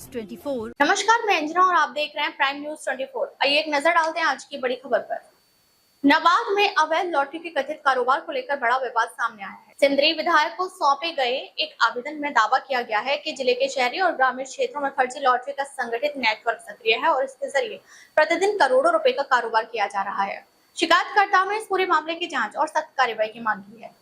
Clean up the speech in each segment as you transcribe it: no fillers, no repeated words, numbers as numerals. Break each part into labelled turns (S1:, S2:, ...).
S1: 24।
S2: नमस्कार, मैं अंजना और आप देख रहे हैं प्राइम न्यूज 24। आइए एक नजर डालते हैं आज की बड़ी खबर पर। नवादा में अवैध लॉटरी के कथित कारोबार को लेकर बड़ा विवाद सामने आया है। सिंदरी विधायक को सौंपे गए एक आवेदन में दावा किया गया है कि जिले के शहरी और ग्रामीण क्षेत्रों में फर्जी लॉटरी का संगठित नेटवर्क सक्रिय है और इसके जरिए प्रतिदिन करोड़ों रुपए का कारोबार किया जा रहा है। शिकायतकर्ताओं ने इस पूरे मामले की जाँच और सख्त कार्रवाई की मांग की है।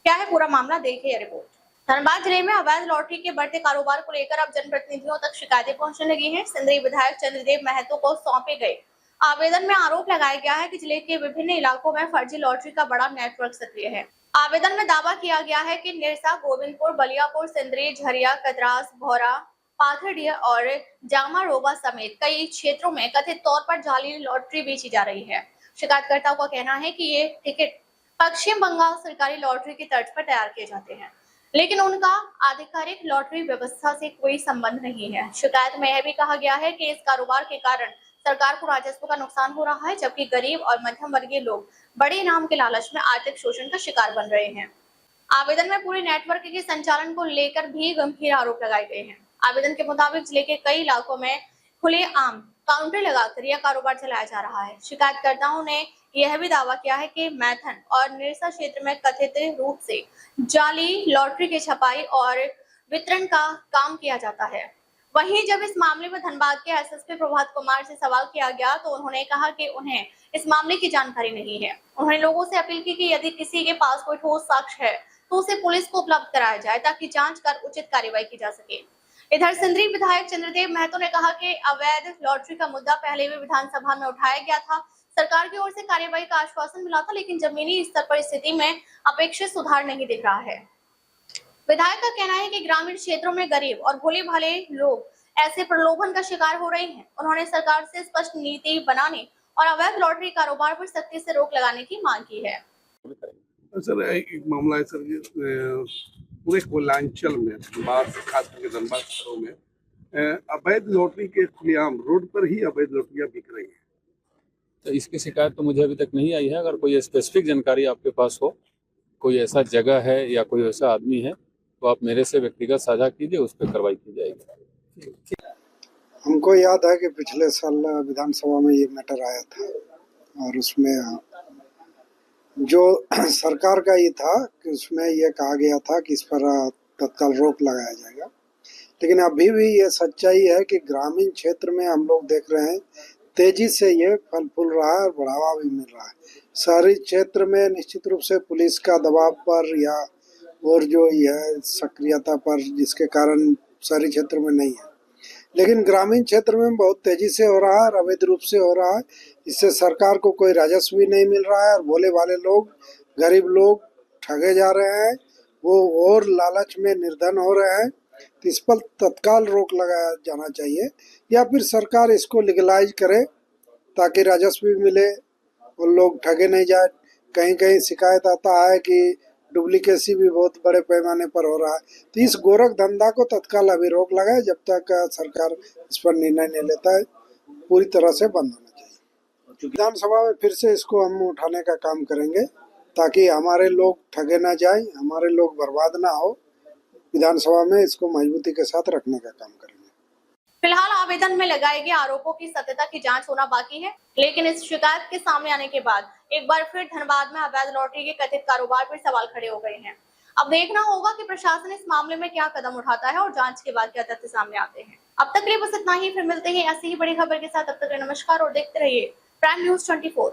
S2: क्या है पूरा मामला, देखिए रिपोर्ट। धनबाद जिले में अवैध लॉटरी के बढ़ते कारोबार को लेकर अब जनप्रतिनिधियों तक शिकायतें पहुंचने लगी हैं। सिंदरी विधायक चंद्रदेव महतो को सौंपे गए आवेदन में आरोप लगाया गया है कि जिले के विभिन्न इलाकों में फर्जी लॉटरी का बड़ा नेटवर्क सक्रिय है। आवेदन में दावा किया गया है कि निरसा, गोविंदपुर, बलियापुर, सिंदरी, झरिया, कदरास, भौरा, पाथरडीह और जामारोबा समेत कई क्षेत्रों में कथित तौर पर जाली लॉटरी बेची जा रही है। शिकायतकर्ताओं का कहना है कि ये टिकट पश्चिम बंगाल सरकारी लॉटरी की तर्ज पर तैयार किए जाते हैं, लेकिन उनका आधिकारिक लॉटरी व्यवस्था से कोई संबंध नहीं है। शिकायत में यह भी कहा गया है कि इस कारोबार के कारण सरकार को राजस्व का नुकसान हो रहा है, जबकि गरीब और मध्यम वर्गीय लोग बड़े इनाम के लालच में आर्थिक शोषण का शिकार बन रहे हैं। आवेदन में पूरे नेटवर्क के संचालन को लेकर भी गंभीर आरोप लगाए गए हैं। आवेदन के मुताबिक जिले के कई इलाकों में खुलेआम काउंटर लगाकर यह कारोबार चलाया जा रहा है। शिकायतकर्ताओं ने यह भी दावा किया है कि मैथन और निरसा क्षेत्र में कथित रूप से जाली लॉटरी की छपाई और वितरण का काम किया जाता है। वहीं जब इस मामले में धनबाद के एसएसपी प्रभात कुमार से सवाल किया गया तो उन्होंने कहा कि उन्हें इस मामले की जानकारी नहीं है। उन्होंने लोगों से अपील की कि यदि किसी के पास कोई ठोस साक्ष्य है तो उसे पुलिस को उपलब्ध कराया जाए ताकि जांच कर उचित कार्रवाई की जा सके। इधर सिंदरी विधायक चंद्रदेव महतो ने कहा कि अवैध लॉटरी का मुद्दा पहले भी विधानसभा में उठाया गया था। सरकार की ओर से कार्रवाई का आश्वासन मिला था, लेकिन जमीनी स्तर पर स्थिति में अपेक्षित सुधार नहीं दिख रहा है। विधायक का कहना है कि ग्रामीण क्षेत्रों में गरीब और भोले भाले लोग ऐसे प्रलोभन का शिकार हो रहे हैं। उन्होंने सरकार से स्पष्ट नीति बनाने और अवैध लॉटरी कारोबार पर सख्ती से रोक लगाने की मांग की है।
S3: सर, एक मामला है सर, पूरे कोयलांचल में खास करके धनबाद शहरों में अवैध लॉटरी के खुलेआम रोड पर ही अवैध लॉटरियां बिक रही हैं।
S4: तो इसकी शिकायत तो मुझे अभी तक नहीं आई है। अगर कोई स्पेसिफिक जानकारी आपके पास हो, कोई ऐसा जगह है या कोई ऐसा आदमी है, तो आप मेरे से व्यक्तिगत साझा कीजिए, उस पर कार्रवाई की जाएगी।
S5: हमको याद है कि पिछले साल विधानसभा में ये मैटर आया था और उसमें जो सरकार का ये था कि उसमें ये कहा गया था कि इस पर तत्काल रोक लगाया जाएगा, लेकिन अभी भी ये सच्चाई है कि ग्रामीण क्षेत्र में हम लोग देख रहे हैं तेजी से ये फल फूल रहा है और बढ़ावा भी मिल रहा है। शहरी क्षेत्र में निश्चित रूप से पुलिस का दबाव पर या और जो यह सक्रियता पर, जिसके कारण शहरी क्षेत्र में नहीं है, लेकिन ग्रामीण क्षेत्र में बहुत तेजी से हो रहा है और अवैध रूप से हो रहा है। इससे सरकार को कोई राजस्व भी नहीं मिल रहा है और भोले भाले लोग, गरीब लोग ठगे जा रहे हैं, वो और लालच में निर्धन हो रहे हैं। तो इस पर तत्काल रोक लगाया जाना चाहिए या फिर सरकार इसको लीगलाइज करे ताकि राजस्व भी मिले और लोग ठगे नहीं जाए। कहीं कहीं शिकायत आता है कि डुप्लीकेसी भी बहुत बड़े पैमाने पर हो रहा है। तो इस गोरख धंधा को तत्काल अभी रोक लगाए, जब तक सरकार इस पर निर्णय नहीं लेता है पूरी तरह से बंद होना चाहिए। विधानसभा में फिर से इसको हम उठाने का काम करेंगे ताकि हमारे लोग ठगे ना जाए, हमारे लोग बर्बाद ना हो। विधानसभा में इसको मजबूती के साथ रखने का काम करेंगे।
S2: फिलहाल आवेदन में लगाए गए आरोपों की सत्यता की जांच होना बाकी है, लेकिन इस शिकायत के सामने आने के बाद एक बार फिर धनबाद में अवैध लॉटरी के कथित कारोबार पर सवाल खड़े हो गए हैं। अब देखना होगा कि प्रशासन इस मामले में क्या कदम उठाता है और जांच के बाद क्या तथ्य सामने आते हैं। अब तक के लिए बस इतना ही, फिर मिलते हैं ऐसी ही बड़ी खबर के साथ। तब तक नमस्कार और देखते रहिए प्राइम न्यूज 24।